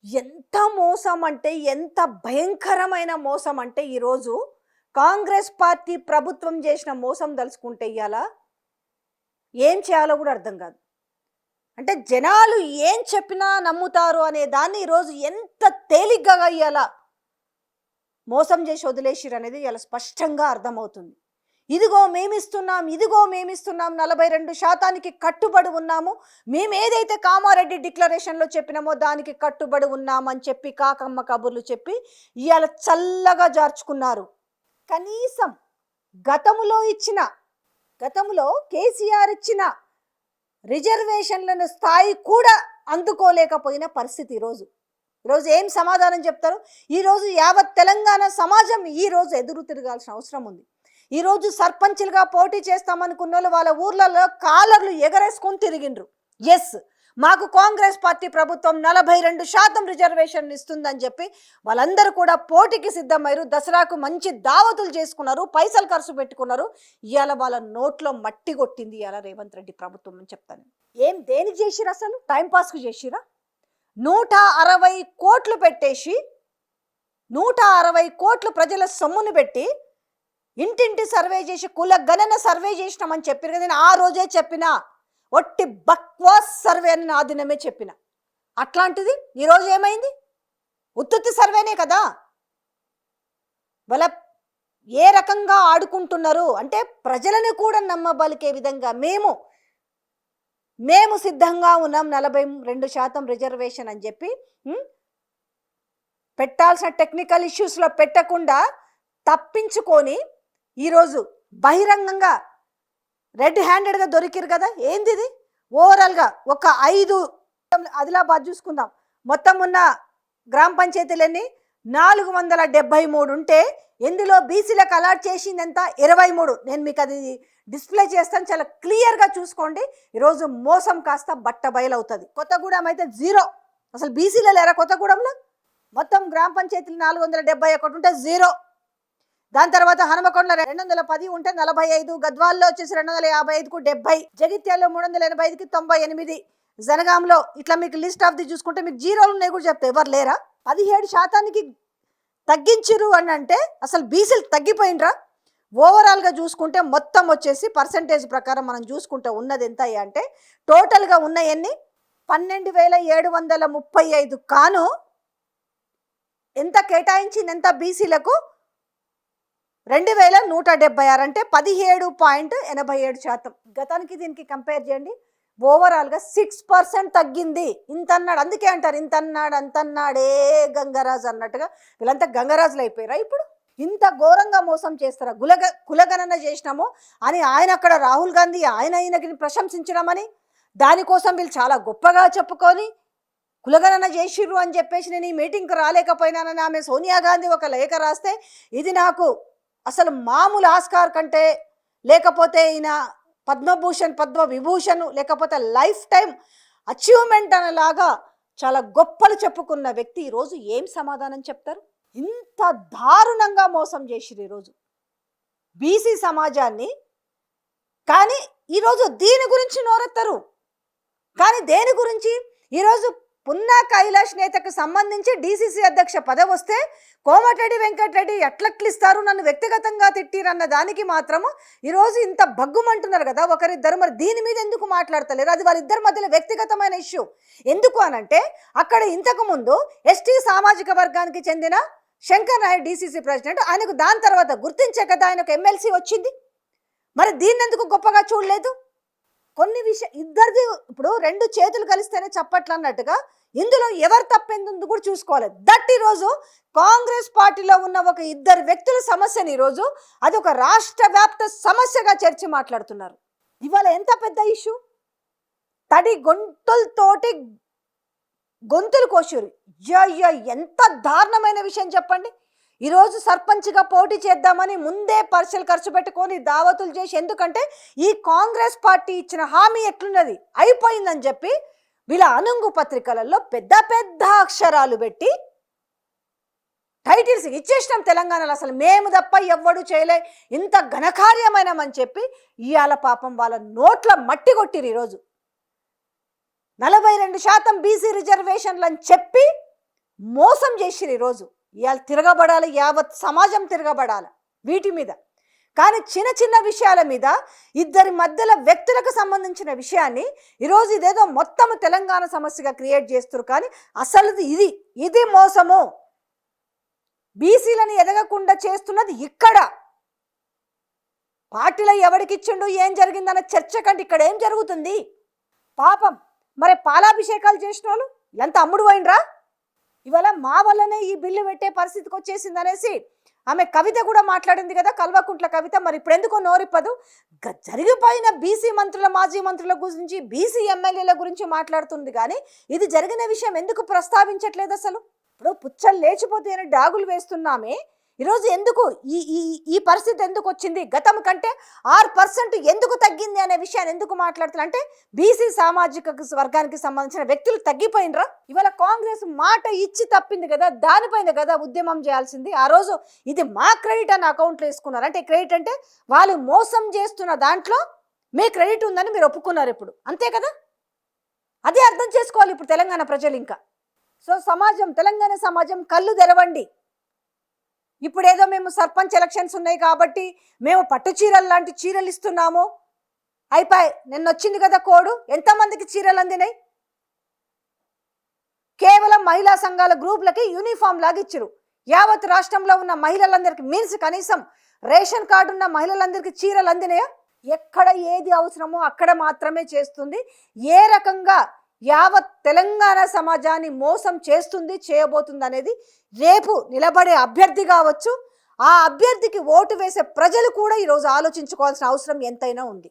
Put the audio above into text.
ఎంత మోసం అంటే ఎంత భయంకరమైన మోసం అంటే ఈరోజు కాంగ్రెస్ పార్టీ ప్రభుత్వం చేసిన మోసం తలుచుకుంటే ఇవాళ ఏం చేయాలో కూడా అర్థం కాదు. అంటే జనాలు ఏం చెప్పినా నమ్ముతారు అనే దాన్ని ఈరోజు ఎంత తేలిగ్గా ఇవాళ మోసం చేసి వదిలేసిరు అనేది ఇవాళ స్పష్టంగా అర్థమవుతుంది. ఇదిగో మేమిస్తున్నాం, ఇదిగో మేమిస్తున్నాం, 42% కట్టుబడి ఉన్నాము, మేము ఏదైతే కామారెడ్డి డిక్లరేషన్లో చెప్పినామో దానికి కట్టుబడి ఉన్నామని చెప్పి కాకమ్మ కబుర్లు చెప్పి ఇవాళ చల్లగా జార్చుకున్నారు. కనీసం గతంలో కేసీఆర్ ఇచ్చిన రిజర్వేషన్లను స్థాయి కూడా అందుకోలేకపోయిన పరిస్థితి ఈరోజు ఏం సమాధానం చెప్తారు? ఈరోజు యావత్ తెలంగాణ సమాజం ఈరోజు ఎదురు తిరగాల్సిన అవసరం ఉంది. ఈరోజు సర్పంచ్లుగా పోటీ చేస్తామనుకున్న వాళ్ళు వాళ్ళ ఊర్లలో కాలర్లు ఎగరేసుకొని తిరిగిండ్రు. ఎస్, మాకు కాంగ్రెస్ పార్టీ ప్రభుత్వం 42% రిజర్వేషన్ ఇస్తుందని చెప్పి వాళ్ళందరూ కూడా పోటీకి సిద్ధమయ్యారు. దసరాకు మంచి దావతులు చేసుకున్నారు, పైసలు ఖర్చు పెట్టుకున్నారు. ఇవాళ వాళ్ళ నోట్లో మట్టి కొట్టింది ఇవాళ రేవంత్ రెడ్డి ప్రభుత్వం అని చెప్తాను. ఏం దేనికి చేసిరా? అసలు టైంపాస్కు చేసిరా? 160 కోట్లు పెట్టేసి 160 కోట్లు ప్రజల సొమ్మును పెట్టి ఇంటింటి సర్వే చేసి కుల గణన సర్వే చేసినామని చెప్పారు కదా. నేను ఆ రోజే చెప్పిన ఒట్టి బక్వాస్ సర్వే అని నా దినమే చెప్పిన. అట్లాంటిది ఈరోజు ఏమైంది? ఉత్తుత్తి సర్వేనే కదా. వాళ్ళ ఏ రకంగా ఆడుకుంటున్నారు అంటే ప్రజలను కూడా నమ్మబలికే విధంగా మేము సిద్ధంగా ఉన్నాం 42% రిజర్వేషన్ అని చెప్పి పెట్టాల్సిన టెక్నికల్ ఇష్యూస్లో పెట్టకుండా తప్పించుకొని ఈరోజు బహిరంగంగా రెడ్ హ్యాండెడ్గా దొరికిరు కదా. ఏంది ఇది? ఓవరాల్గా ఒక 5 ఆదిలాబాద్ చూసుకుందాం, మొత్తం ఉన్న గ్రామ పంచాయతీలన్నీ 473 ఉంటే ఇందులో బీసీలకు అలాట్ చేసింది ఎంత? 23. నేను మీకు అది డిస్ప్లే చేస్తాను, చాలా క్లియర్గా చూసుకోండి. ఈరోజు మోసం కాస్త బట్ట బయలవుతుంది. కొత్తగూడెం అయితే 0, అసలు బీసీలో లేరా కొత్తగూడెంలో? మొత్తం గ్రామ పంచాయతీలు 471 ఉంటే 0. దాని తర్వాత హనుమకొండలో 210 ఉంటే 45, గద్వాల్లో వచ్చేసి 255కు 70, జగిత్యాల్లో 385కి 98, జనగాంలో ఇట్లా మీకు లిస్ట్ ఆఫ్ ది చూసుకుంటే మీకు 0 ఉన్నాయి కూడా చెప్తే ఎవరు లేరా? 17% తగ్గించరు అని అంటే అసలు బీసీలు తగ్గిపోయినరా? ఓవరాల్గా చూసుకుంటే మొత్తం వచ్చేసి పర్సంటేజ్ ప్రకారం మనం చూసుకుంటే ఉన్నది ఎంత అంటే టోటల్గా ఉన్నాయన్ని 12,735 కాను ఎంత కేటాయించింది? ఎంత బీసీలకు? 2,176 అంటే 17.87%. గతానికి దీనికి కంపేర్ చేయండి. ఓవరాల్గా 6% తగ్గింది. ఇంత అన్నాడు, అందుకే అంటారు ఇంత అన్నాడు అంతన్నాడే గంగరాజు అన్నట్టుగా వీళ్ళంతా గంగరాజులు అయిపోయారా? ఇప్పుడు ఇంత ఘోరంగా మోసం చేస్తారా? కులగణన చేసినాము అని ఆయన అక్కడ రాహుల్ గాంధీ ఆయనకి ప్రశంసించడమని దానికోసం వీళ్ళు చాలా గొప్పగా చెప్పుకొని కులగణన చేసిర్రు అని చెప్పేసి నేను ఈ మీటింగ్కి రాలేకపోయినానని ఆమె సోనియా గాంధీ ఒక లేఖ రాస్తే ఇది నాకు అసలు మామూలు ఆస్కార్ కంటే లేకపోతే ఈయన పద్మభూషణ్ పద్మవిభూషణ్ లేకపోతే లైఫ్ టైం అచీవ్మెంట్ అనేలాగా చాలా గొప్పలు చెప్పుకున్న వ్యక్తి ఈరోజు ఏం సమాధానం చెప్తారు? ఇంత దారుణంగా మోసం చేసిరు ఈరోజు బీసీ సమాజాన్ని. కానీ ఈరోజు దీని గురించి నోరెత్తరు. కానీ దేని గురించి? ఈరోజు పున్నా కైలాష్ నేతకు సంబంధించి డీసీసీ అధ్యక్ష పదవి వస్తే కోమటిరెడ్డి వెంకటరెడ్డి ఎట్లట్లిస్తారు, నన్ను వ్యక్తిగతంగా తిట్టిరన్న దానికి మాత్రము ఈరోజు ఇంత బగ్గుమంటున్నారు కదా ఒకరిద్దరు. మరి దీని మీద ఎందుకు మాట్లాడతలేరు? అది వాళ్ళిద్దరి మధ్యలో వ్యక్తిగతమైన ఇష్యూ. ఎందుకు అనంటే అక్కడ ఇంతకుముందు ఎస్టీ సామాజిక వర్గానికి చెందిన శంకర్ నాయుడు డీసీసీ ప్రెసిడెంట్, ఆయనకు దాని తర్వాత గుర్తించే కదా ఆయనకు ఎమ్మెల్సీ వచ్చింది. మరి దీన్ని ఎందుకు గొప్పగా చూడలేదు? కొన్ని ఇద్దరిది ఇప్పుడు 2 చేతులు కలిస్తేనే చప్పట్లు అన్నట్టుగా ఇందులో ఎవరు తప్పింది కూడా చూసుకోవాలి. దట్ ఈరోజు కాంగ్రెస్ పార్టీలో ఉన్న ఒక 2 వ్యక్తుల సమస్యని ఈరోజు అది ఒక రాష్ట్ర వ్యాప్త సమస్యగా చర్చి మాట్లాడుతున్నారు. ఇవాళ ఎంత పెద్ద ఇష్యూ! తడి గొంతులతోటి గొంతులు కోసారు. ఎంత దారుణమైన విషయం చెప్పండి. ఈరోజు సర్పంచ్గా పోటీ చేద్దామని ముందే పర్సలు ఖర్చు పెట్టుకొని దావతులు చేసి, ఎందుకంటే ఈ కాంగ్రెస్ పార్టీ ఇచ్చిన హామీ ఎట్లున్నది అయిపోయిందని చెప్పి వీళ్ళ అనుంగు పత్రికలలో పెద్ద పెద్ద అక్షరాలు పెట్టి టైటిల్స్ ఇచ్చేసినాం తెలంగాణలో. అసలు మేము తప్ప ఎవ్వడు చేయలే ఇంత ఘనకార్యమైనమని చెప్పి ఇవాళ పాపం వాళ్ళ నోట్ల మట్టి కొట్టిరు. ఈరోజు 42% బీసీ రిజర్వేషన్లు అని చెప్పి మోసం చేసిరు ఈరోజు. ఇవాళ తిరగబడాలి, యావత్ సమాజం తిరగబడాలి వీటి మీద. కానీ చిన్న చిన్న విషయాల మీద ఇద్దరి మధ్యలో వ్యక్తులకు సంబంధించిన విషయాన్ని ఈరోజు ఇదేదో మొత్తం తెలంగాణ సమస్యగా క్రియేట్ చేస్తారు. కానీ అసలు ఇది మోసము. బీసీలను ఎదగకుండా చేస్తున్నది ఇక్కడ. పార్టీలో ఎవరికిచ్చిండు, ఏం జరిగిందన్న చర్చ కంటే ఇక్కడ ఏం జరుగుతుంది? పాపం మరి పాలాభిషేకాలు చేసిన వాళ్ళు ఎంత అమ్ముడు పోయినరా? ఇవాళ మా వల్లనే ఈ బిల్లు పెట్టే పరిస్థితికి వచ్చేసింది అనేసి ఆమె కవిత కూడా మాట్లాడింది కదా, కల్వకుంట్ల కవిత. మరి ఇప్పుడు ఎందుకో నోరిప్పదు. జరిగిపోయిన బీసీ మంత్రుల, మాజీ మంత్రుల గురించి, బీసీ ఎమ్మెల్యేల గురించి మాట్లాడుతుంది. కానీ ఇది జరిగిన విషయం ఎందుకు ప్రస్తావించట్లేదు అసలు? ఇప్పుడు పుచ్చలు లేచిపోతే అని డాగులు వేస్తున్నామే, ఈరోజు ఎందుకు ఈ పరిస్థితి ఎందుకు వచ్చింది? గతం కంటే 6% ఎందుకు తగ్గింది అనే విషయాన్ని ఎందుకు మాట్లాడుతున్నా అంటే బీసీ సామాజిక వర్గానికి సంబంధించిన వ్యక్తులు తగ్గిపోయినరా? ఇవాళ కాంగ్రెస్ మాట ఇచ్చి తప్పింది కదా, దానిపైన కదా ఉద్యమం చేయాల్సింది. ఆ రోజు ఇది మా క్రెడిట్ అని అకౌంట్లో వేసుకున్నారు. అంటే క్రెడిట్ అంటే వాళ్ళు మోసం చేస్తున్న దాంట్లో మీ క్రెడిట్ ఉందని మీరు ఒప్పుకున్నారు ఇప్పుడు, అంతే కదా? అదే అర్థం చేసుకోవాలి ఇప్పుడు తెలంగాణ ప్రజలు. ఇంకా సో సమాజం, తెలంగాణ సమాజం కళ్ళు తెరవండి. ఇప్పుడేదో మేము సర్పంచ్ ఎలక్షన్స్ ఉన్నాయి కాబట్టి మేము పట్టు చీరలు లాంటి చీరలు ఇస్తున్నాము, అయిపోయి నిన్న వచ్చింది కదా కోడు. ఎంతమందికి చీరలు అందినాయి? కేవలం మహిళా సంఘాల గ్రూపులకి యూనిఫామ్ లాగా ఇచ్చారు. యావత్ రాష్ట్రంలో ఉన్న మహిళలందరికీ మీన్స్ కనీసం రేషన్ కార్డు ఉన్న మహిళలందరికీ చీరలు అందినాయా? ఎక్కడ ఏది అవసరమో అక్కడ మాత్రమే చేస్తుంది. ఏ రకంగా యావత్ తెలంగాణ సమాజాన్ని మోసం చేస్తుంది, చేయబోతుంది అనేది రేపు నిలబడే అభ్యర్థి కావచ్చు, ఆ అభ్యర్థికి ఓటు వేసే ప్రజలు కూడా ఈరోజు ఆలోచించుకోవాల్సిన అవసరం ఎంతైనా ఉంది.